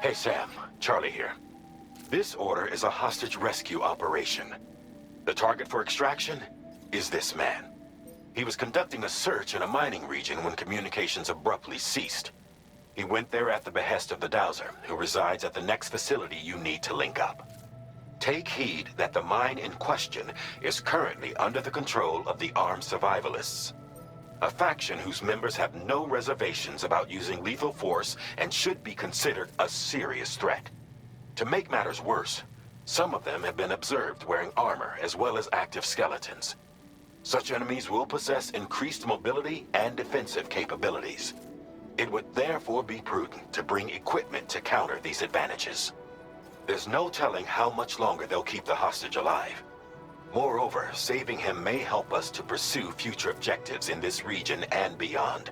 Hey Sam, Charlie here. This order is a hostage rescue operation. The target for extraction is this man. He was conducting a search in a mining region when communications abruptly ceased. He went there at the behest of the Dowser, who resides at the next facility you need to link up. Take heed that the mine in question is currently under the control of the armed survivalists, a faction whose members have no reservations about using lethal force and should be considered a serious threat. To make matters worse, some of them have been observed wearing armor as well as active skeletons. Such enemies will possess increased mobility and defensive capabilities. It would therefore be prudent to bring equipment to counter these advantages. There's no telling how much longer they'll keep the hostage alive. Moreover, saving him may help us to pursue future objectives in this region and beyond.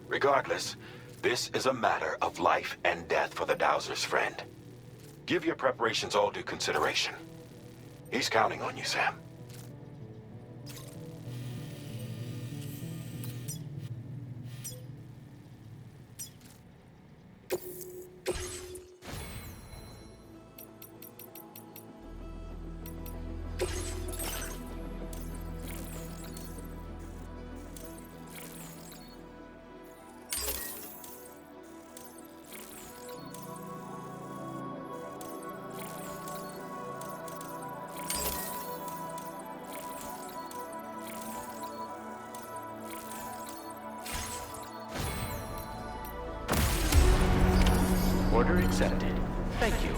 Regardless, this is a matter of life and death for the Dowser's friend. Give your preparations all due consideration. He's counting on you, Sam. Order accepted. Thank you.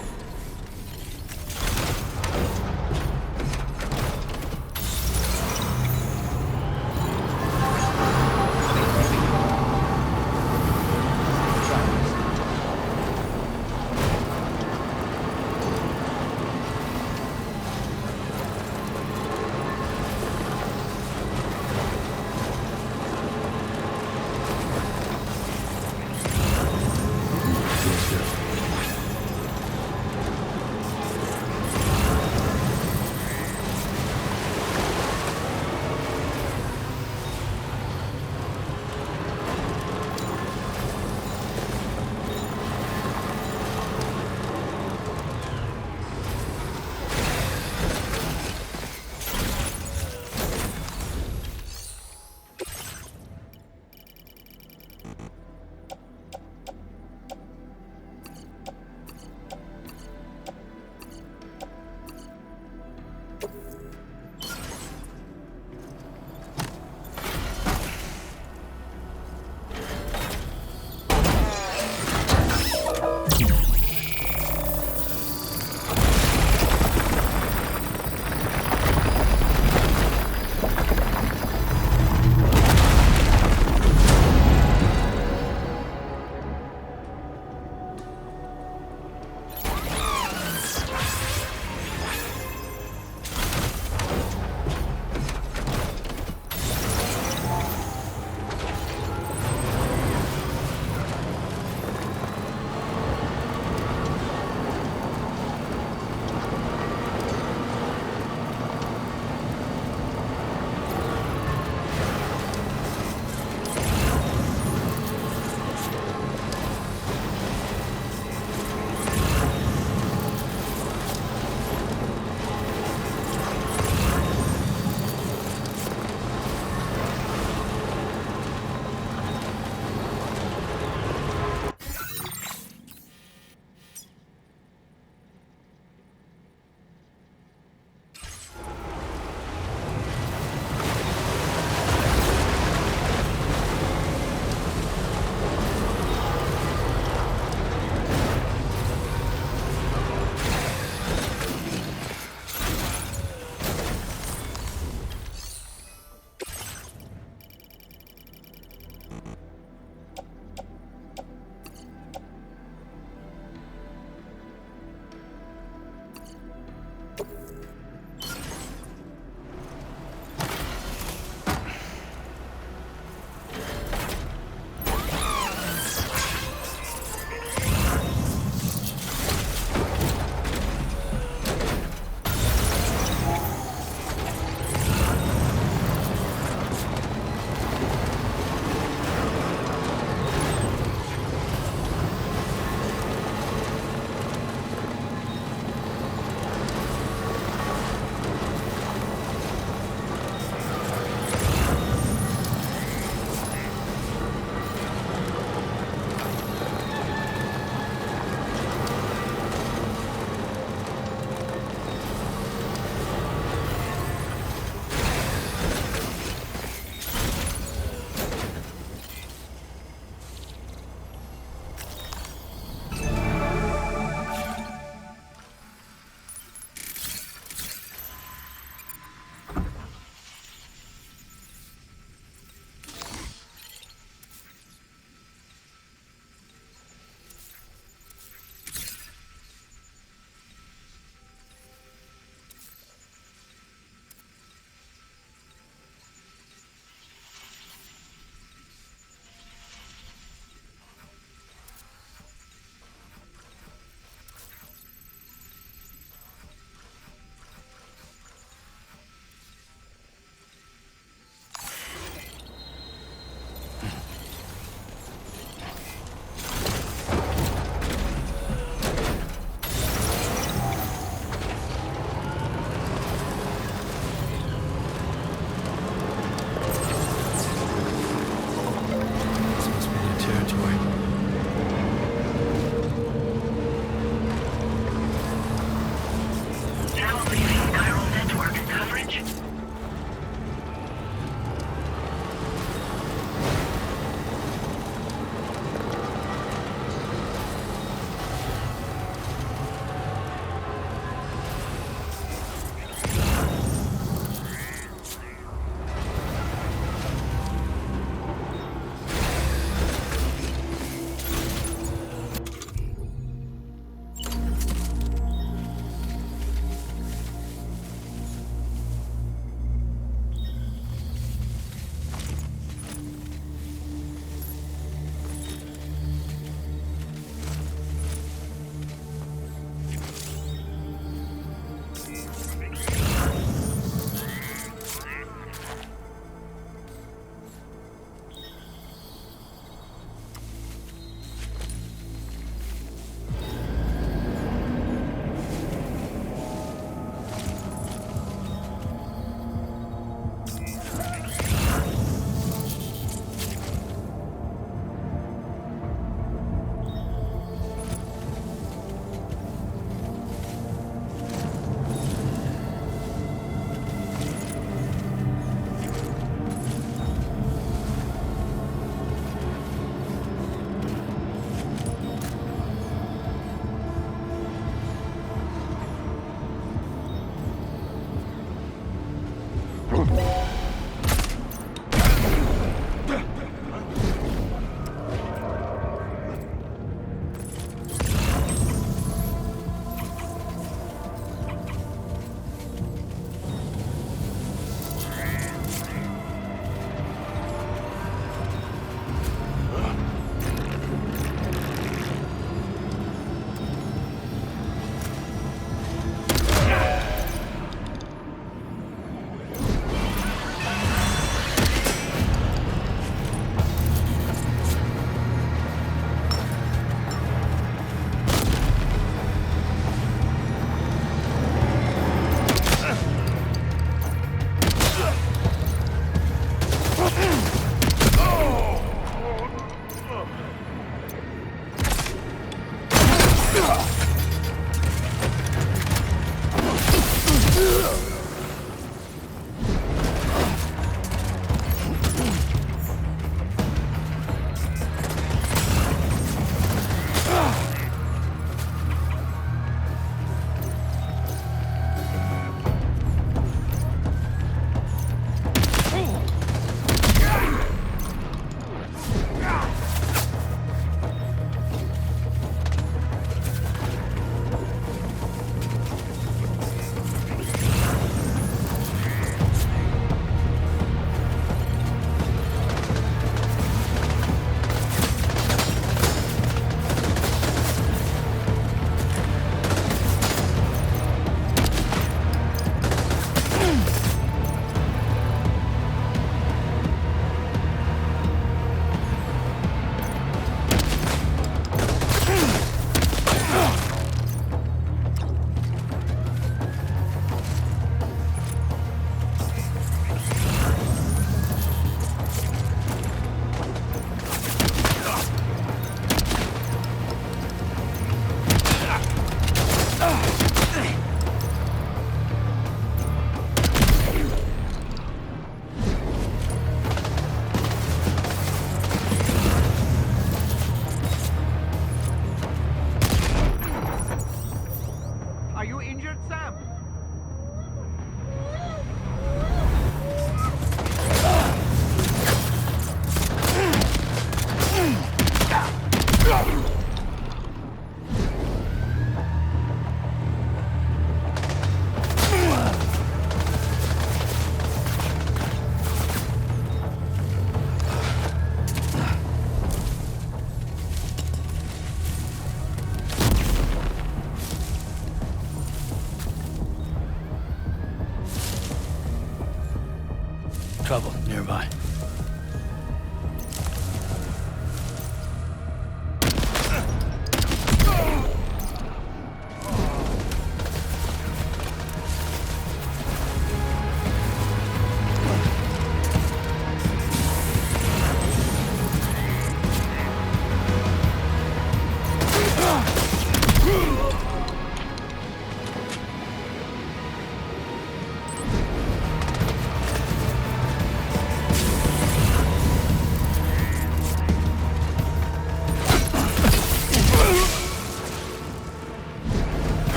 trouble nearby.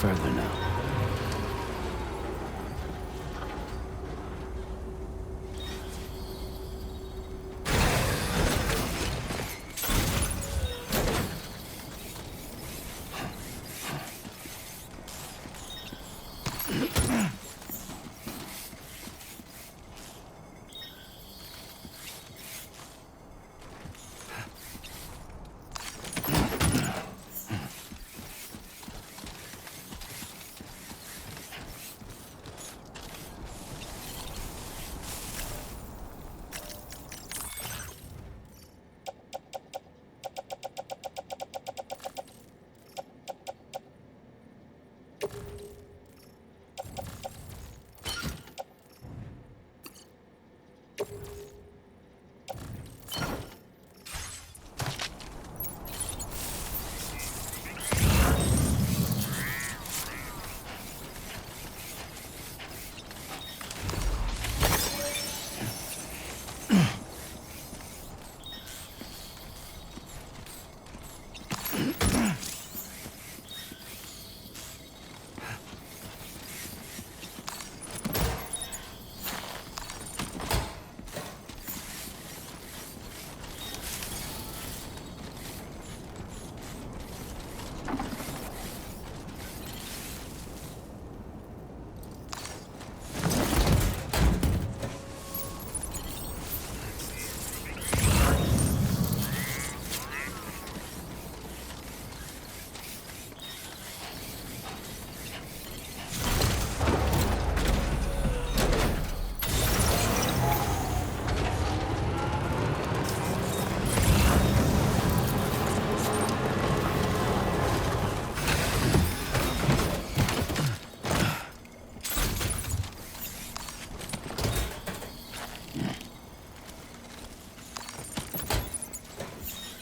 further now.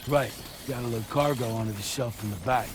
Right. Gotta load cargo onto the shelf in the back.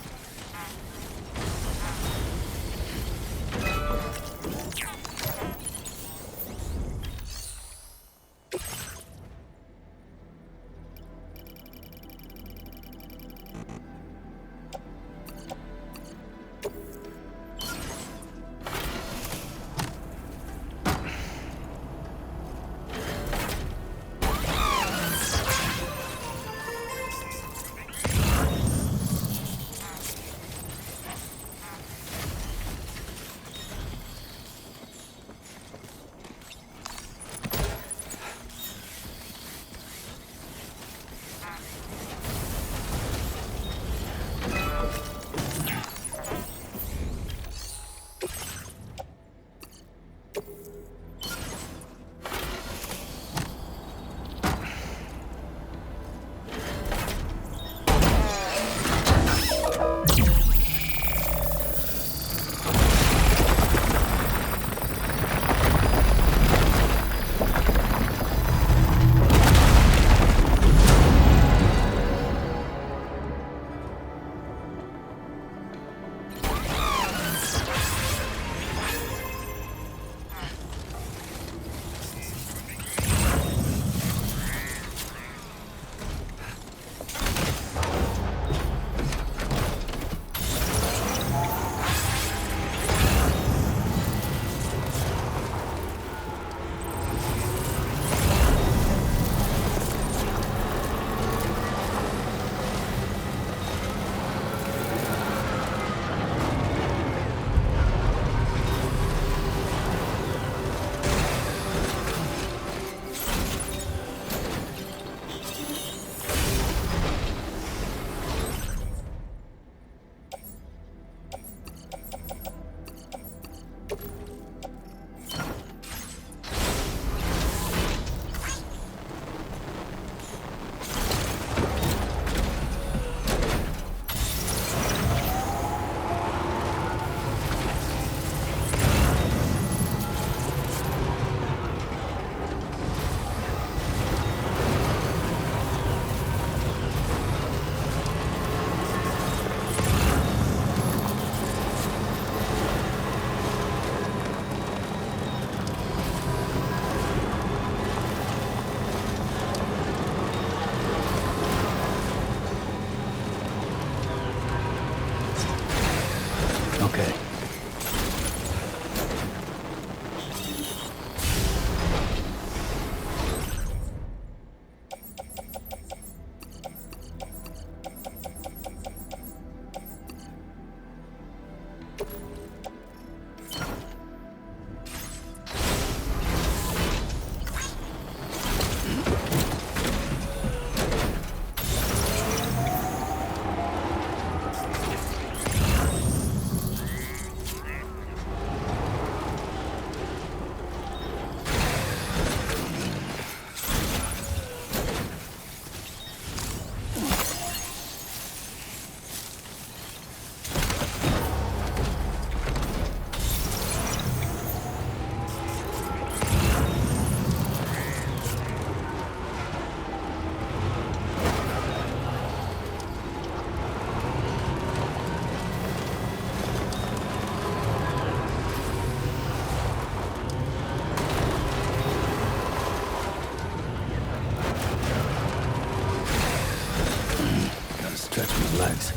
Stretch my legs.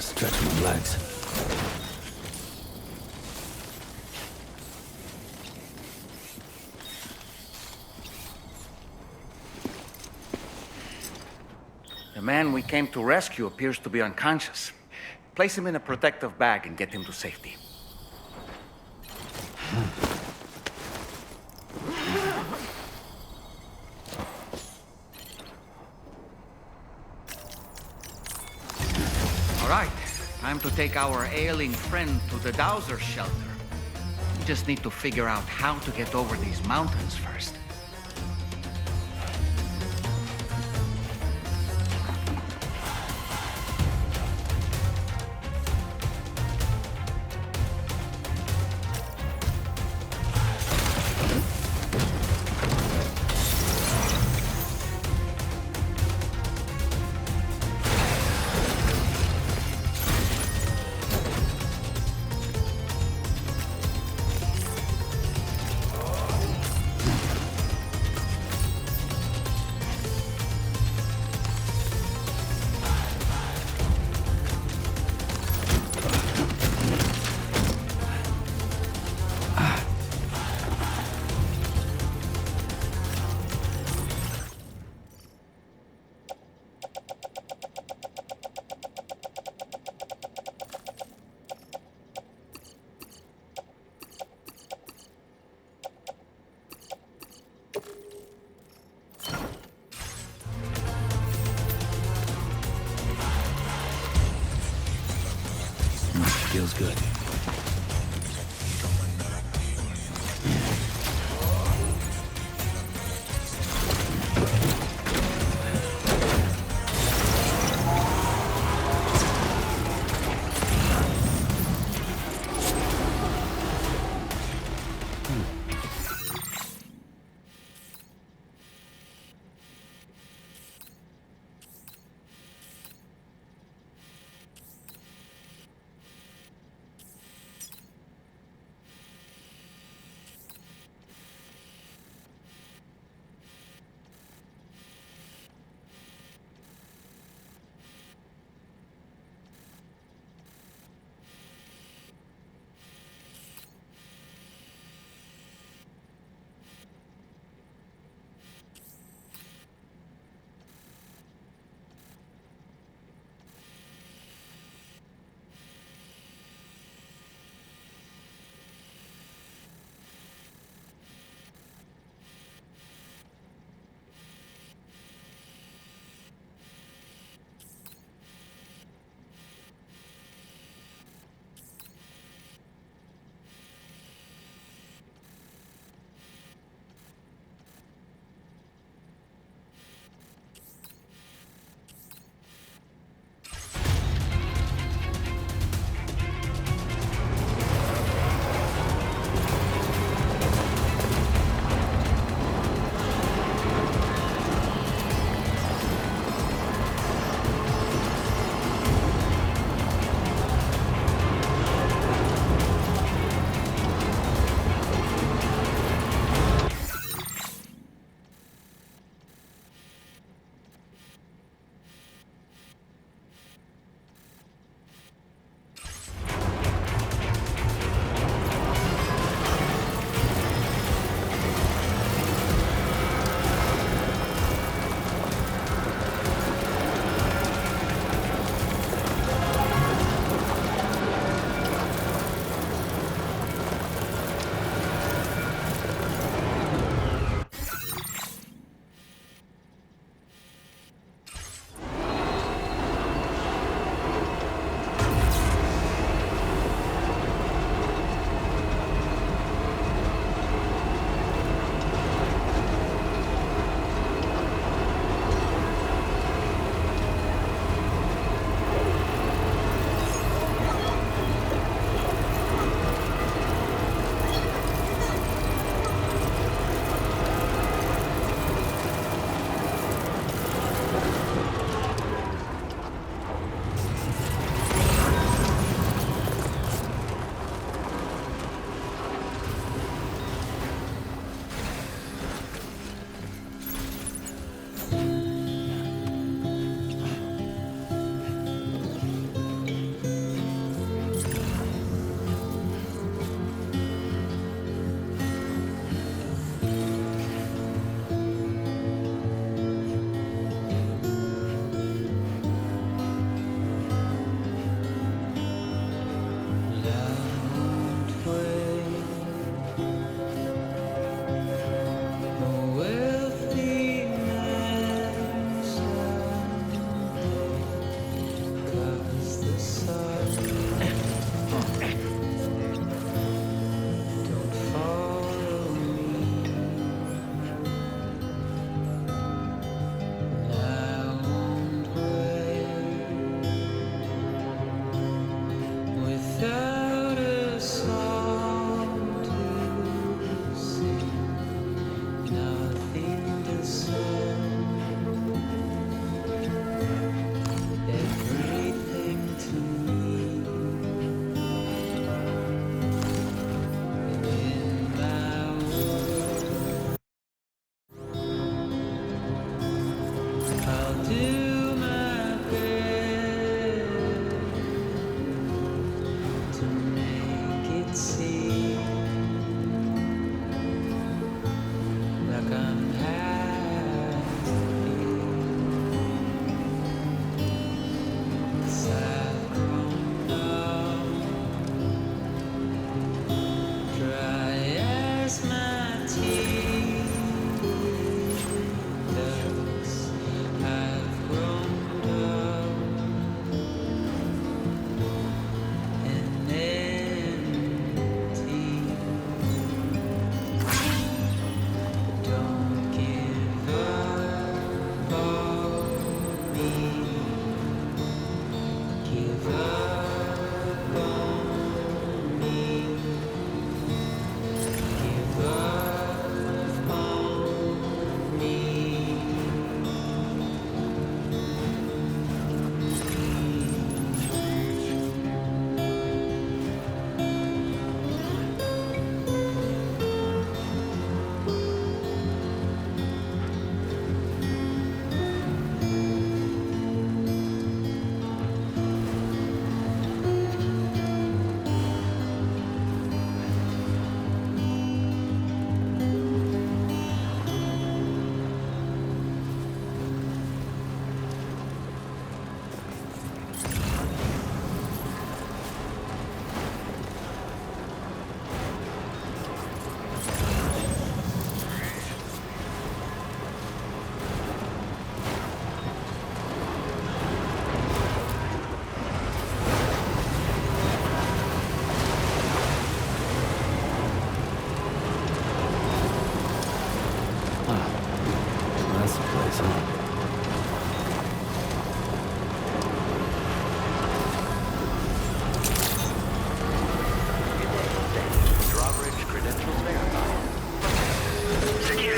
Stretch my legs. The man we came to rescue appears to be unconscious. Place him in a protective bag and get him to safety. All right, time to take our ailing friend to the Dowser shelter. We just need to figure out how to get over these mountains first. Feels good.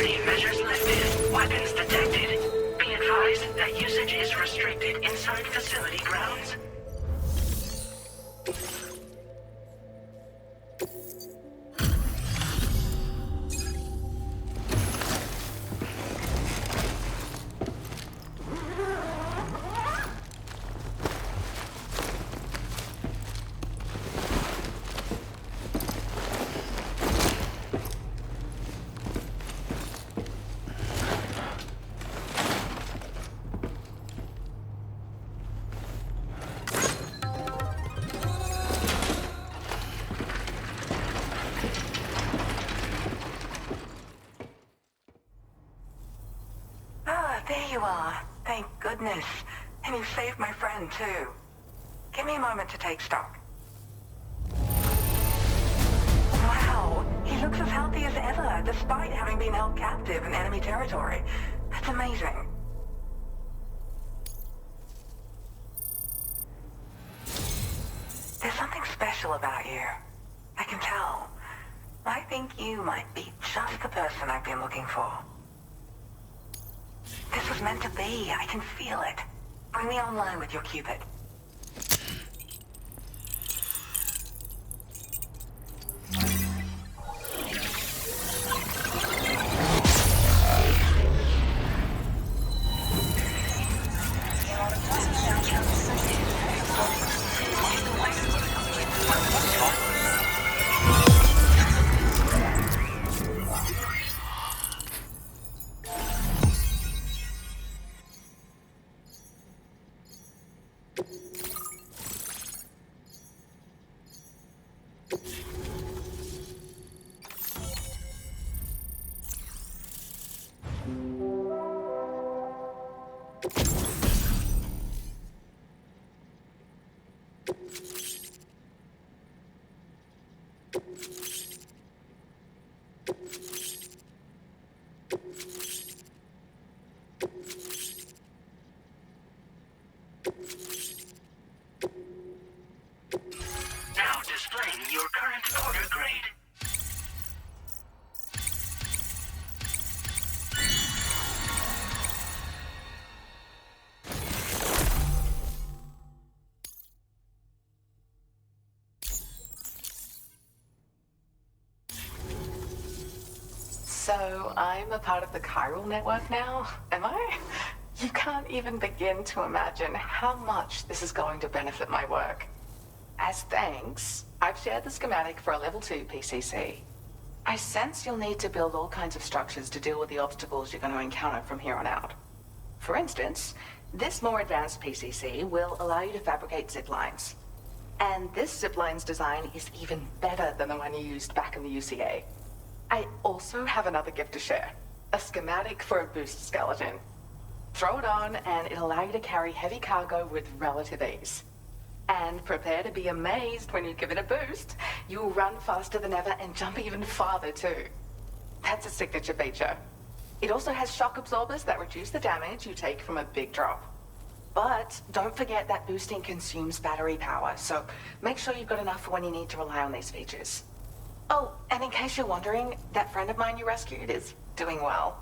Security measures lifted. Weapons detected. Be advised that usage is restricted inside facility grounds. There you are. Thank goodness. And you saved my friend, too. Give me a moment to take stock. Wow, he looks as healthy as ever, despite having been held captive in enemy territory. That's amazing. There's something special about you. I can tell. I think you might be just the person I've been looking for. This was meant to be. I can feel it. Bring me online with your Cupid. Now displaying your current order grade. So, I'm a part of the chiral network now, am I? You can't even begin to imagine how much this is going to benefit my work. As thanks, I've shared the schematic for a level 2 PCC. I sense you'll need to build all kinds of structures to deal with the obstacles you're going to encounter from here on out. For instance, this more advanced PCC will allow you to fabricate zip lines. And this zip line's design is even better than the one you used back in the UCA. I also have another gift to share. A schematic for a boost skeleton. Throw it on and it'll allow you to carry heavy cargo with relative ease. And prepare to be amazed when you give it a boost. You'll run faster than ever and jump even farther too. That's a signature feature. It also has shock absorbers that reduce the damage you take from a big drop. But don't forget that boosting consumes battery power, so make sure you've got enough for when you need to rely on these features. Oh, and in case you're wondering, that friend of mine you rescued is doing well.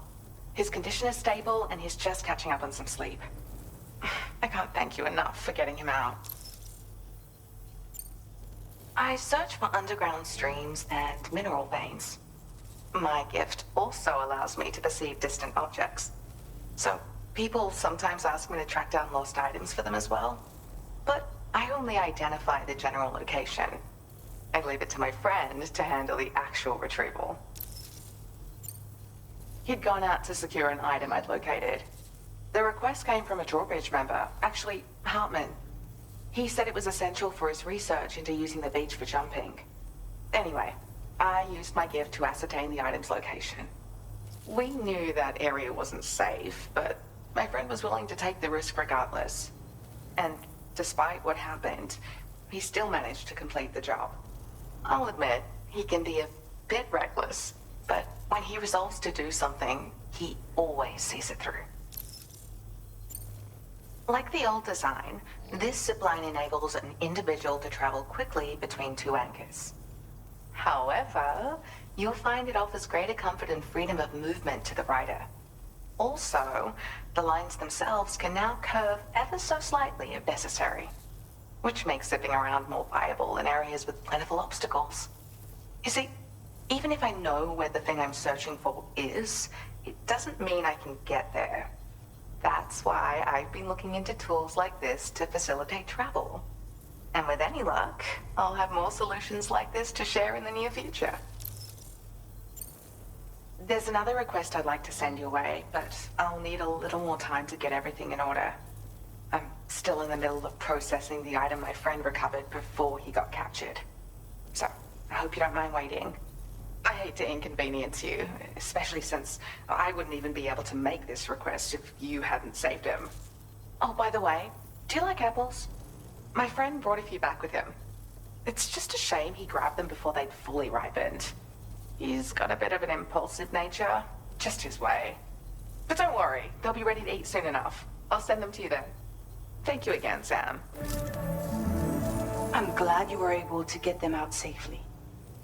His condition is stable and he's just catching up on some sleep. I can't thank you enough for getting him out. I search for underground streams and mineral veins. My gift also allows me to perceive distant objects. So people sometimes ask me to track down lost items for them as well. But I only identify the general location. I leave it to my friend to handle the actual retrieval. He'd gone out to secure an item I'd located. The request came from a drawbridge member, actually, Hartman. He said it was essential for his research into using the beach for jumping. Anyway, I used my gift to ascertain the item's location. We knew that area wasn't safe, but my friend was willing to take the risk regardless. And despite what happened, he still managed to complete the job. I'll admit, he can be a bit reckless, but when he resolves to do something, he always sees it through. Like the old design, this zipline enables an individual to travel quickly between two anchors. However, You'll find it offers greater comfort and freedom of movement to the rider. Also, the lines themselves can now curve ever so slightly if necessary, which makes zipping around more viable in areas with plentiful obstacles. You see, even if I know where the thing I'm searching for is, it doesn't mean I can get there. That's why I've been looking into tools like this to facilitate travel. And with any luck, I'll have more solutions like this to share in the near future. There's another request I'd like to send your way, but I'll need a little more time to get everything in order. I'm still in the middle of processing the item my friend recovered before he got captured. So, I hope you don't mind waiting. I hate to inconvenience you, especially since I wouldn't even be able to make this request if you hadn't saved him. Oh, by the way, do you like apples? My friend brought a few back with him. It's just a shame he grabbed them before they'd fully ripened. He's got a bit of an impulsive nature, just his way. But don't worry, they'll be ready to eat soon enough. I'll send them to you then. Thank you again, Sam. I'm glad you were able to get them out safely.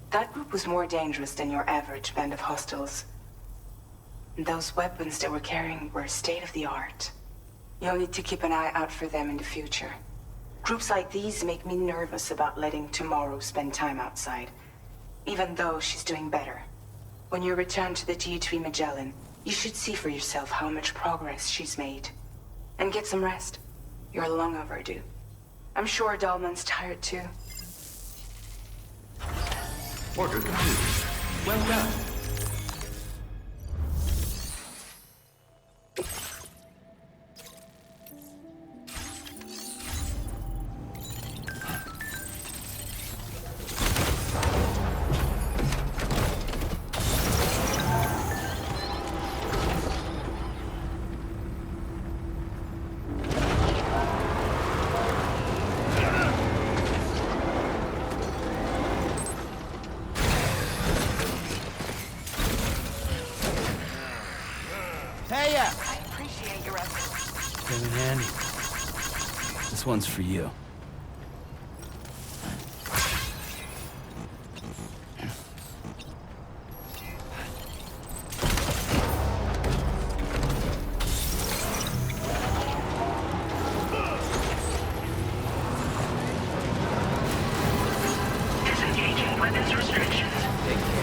That group was more dangerous than your average band of hostiles. Those weapons they were carrying were state-of-the-art. You'll need to keep an eye out for them in the future. Groups like these make me nervous about letting Tomorrow spend time outside, even though she's doing better. When you return to the T3 Magellan, you should see for yourself how much progress she's made. And get some rest. You're long overdue. I'm sure Dahlman's tired too. Order complete. Well done. I appreciate your efforts. Came in handy. This one's for you. Disengaging weapons restrictions. Take care.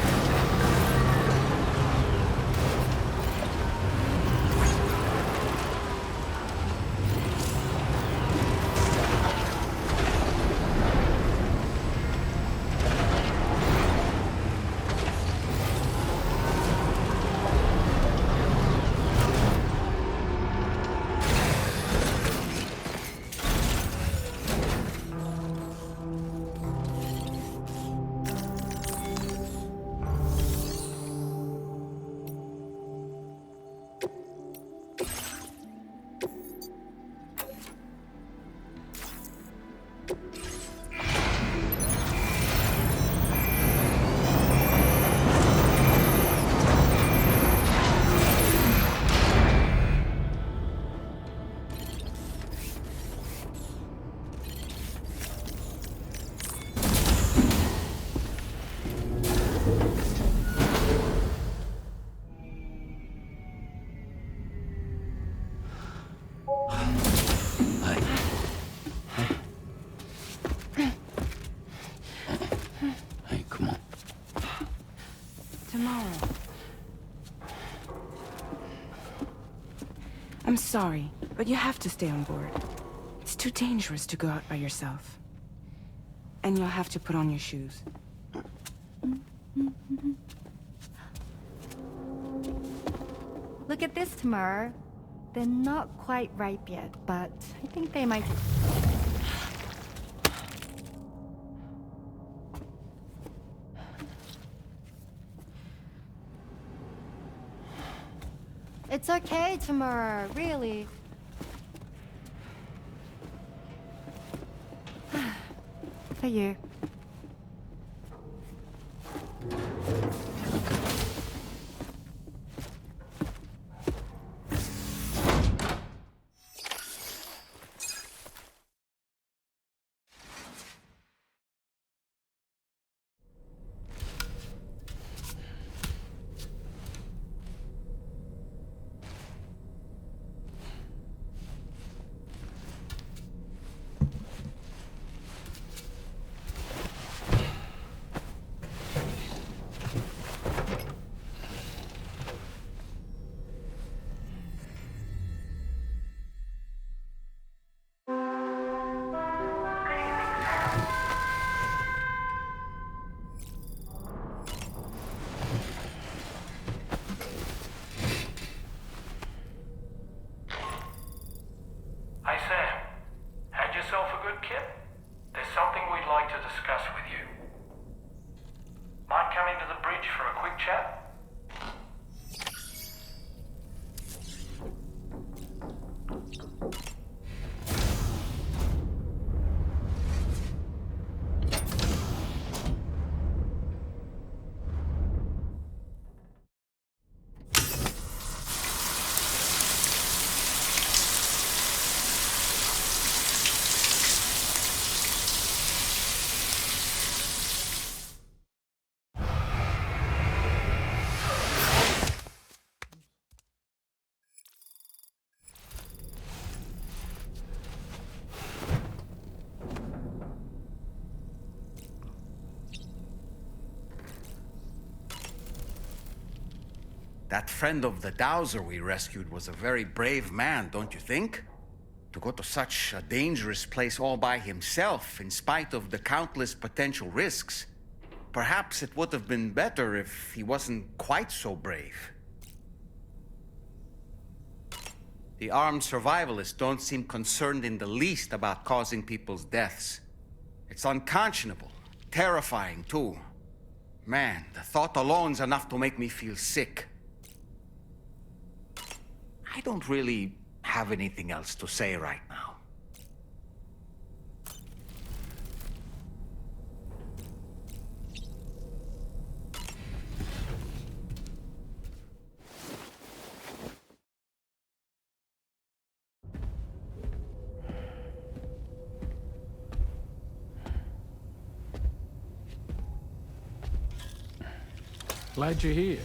Hey, come on. Tomorrow. I'm sorry, but you have to stay on board. It's too dangerous to go out by yourself. And you'll have to put on your shoes. Look at this, Tamar. They're not quite ripe yet, but I think they might... It's okay, Tamar, really. For you. That friend of the Dowser we rescued was a very brave man, don't you think? To go to such a dangerous place all by himself, in spite of the countless potential risks. Perhaps it would have been better if he wasn't quite so brave. The armed survivalists don't seem concerned in the least about causing people's deaths. It's unconscionable, terrifying too. Man, the thought alone's enough to make me feel sick. I don't really have anything else to say right now. Glad you're here.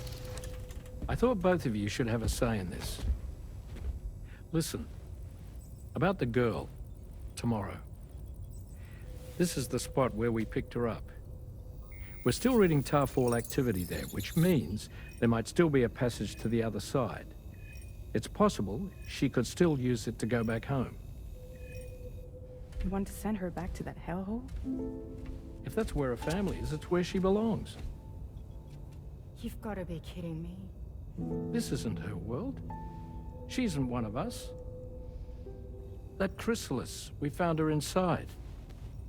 I thought both of you should have a say in this. Listen, about the girl, tomorrow. This is the spot where we picked her up. We're still reading Tarfall activity there, which means there might still be a passage to the other side. It's possible she could still use it to go back home. You want to send her back to that hellhole? If that's where her family is, it's where she belongs. You've got to be kidding me. This isn't her world. She isn't one of us. That chrysalis, we found her inside.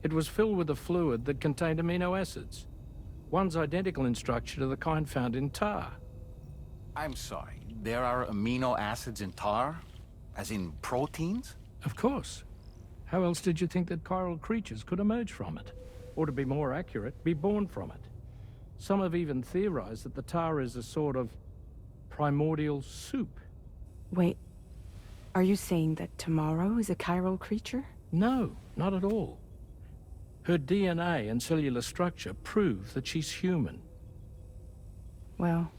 It was filled with a fluid that contained amino acids. One's identical in structure to the kind found in tar. I'm sorry, there are amino acids in tar? As in proteins? Of course. How else did you think that chiral creatures could emerge from it? Or to be more accurate, be born from it? Some have even theorized that the tar is a sort of primordial soup. Wait, are you saying that tomorrow is a chiral creature? No, not at all. Her DNA and cellular structure prove that she's human. Well,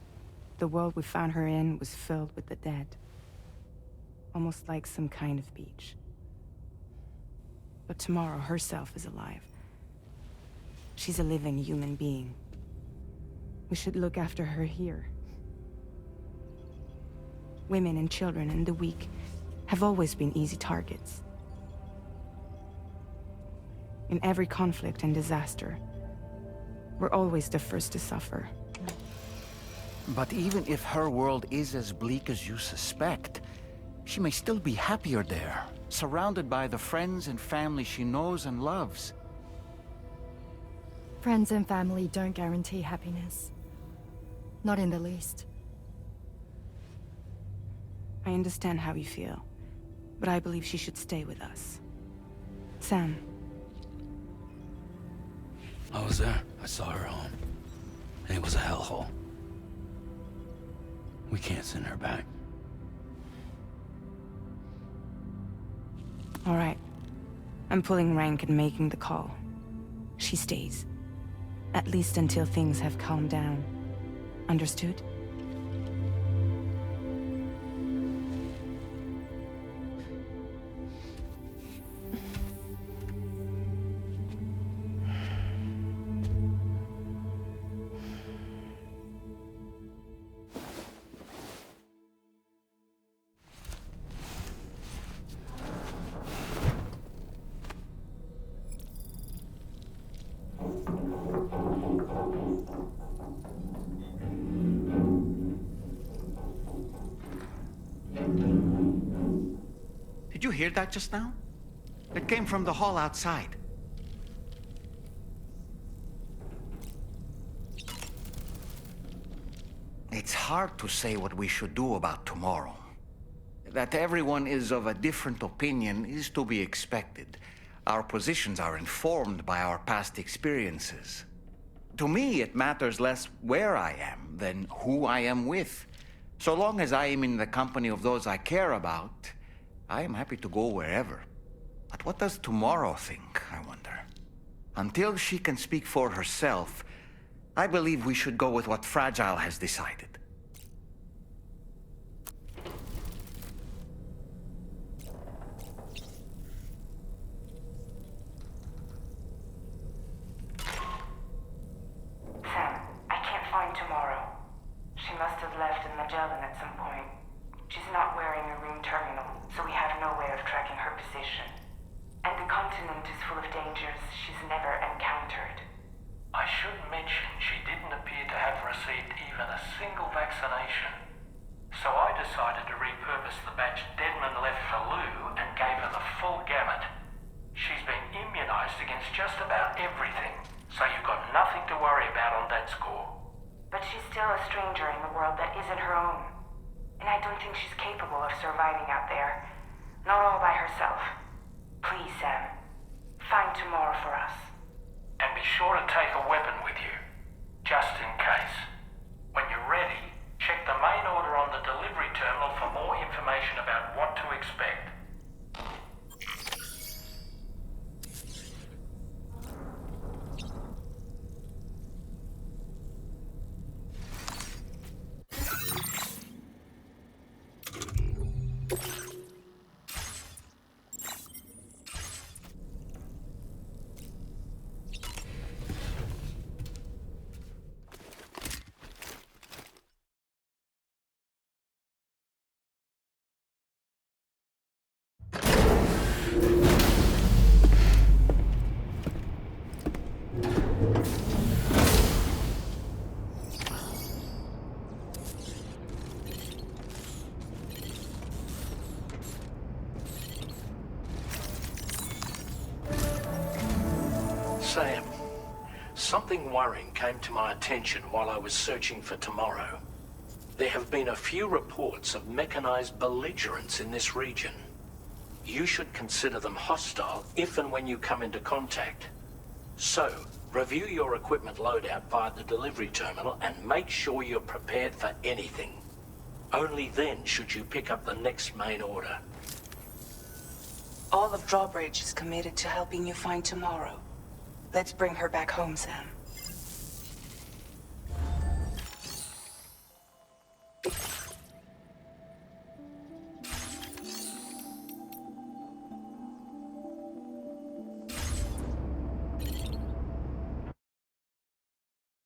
the world we found her in was filled with the dead. Almost like some kind of beach. But tomorrow herself is alive. She's a living human being. We should look after her here. Women and children and the weak have always been easy targets. In every conflict and disaster, we're always the first to suffer. But even if her world is as bleak as you suspect, she may still be happier there, surrounded by the friends and family she knows and loves. Friends and family don't guarantee happiness. Not in the least. I understand how you feel, but I believe she should stay with us. Sam. I was there. I saw her home. And it was a hellhole. We can't send her back. All right. I'm pulling rank and making the call. She stays. At least until things have calmed down. Understood? Did you hear that just now? It came from the hall outside. It's hard to say what we should do about tomorrow. That everyone is of a different opinion is to be expected. Our positions are informed by our past experiences. To me, it matters less where I am than who I am with. So long as I am in the company of those I care about, I am happy to go wherever. But what does tomorrow think, I wonder? Until she can speak for herself, I believe we should go with what Fragile has decided. Sam, I can't find tomorrow. She must have left in Magellan. she didn't appear to have received even a single vaccination. So I decided to repurpose the batch Deadman left for Lou and gave her the full gamut. She's been immunized against just about everything, so you've got nothing to worry about on that score. But she's still a stranger in the world that isn't her own. And I don't think she's capable of surviving out there. Not all by herself. Please, Sam. Find tomorrow for us. And be sure to take a weapon with you, just in case. When you're ready, check the main order on the delivery terminal for more information about what to expect. Sam, something worrying came to my attention while I was searching for tomorrow. There have been a few reports of mechanized belligerents in this region. You should consider them hostile if and when you come into contact. So, review your equipment loadout via the delivery terminal and make sure you're prepared for anything. Only then should you pick up the next main order. All of Drawbridge is committed to helping you find tomorrow. Let's bring her back home, Sam.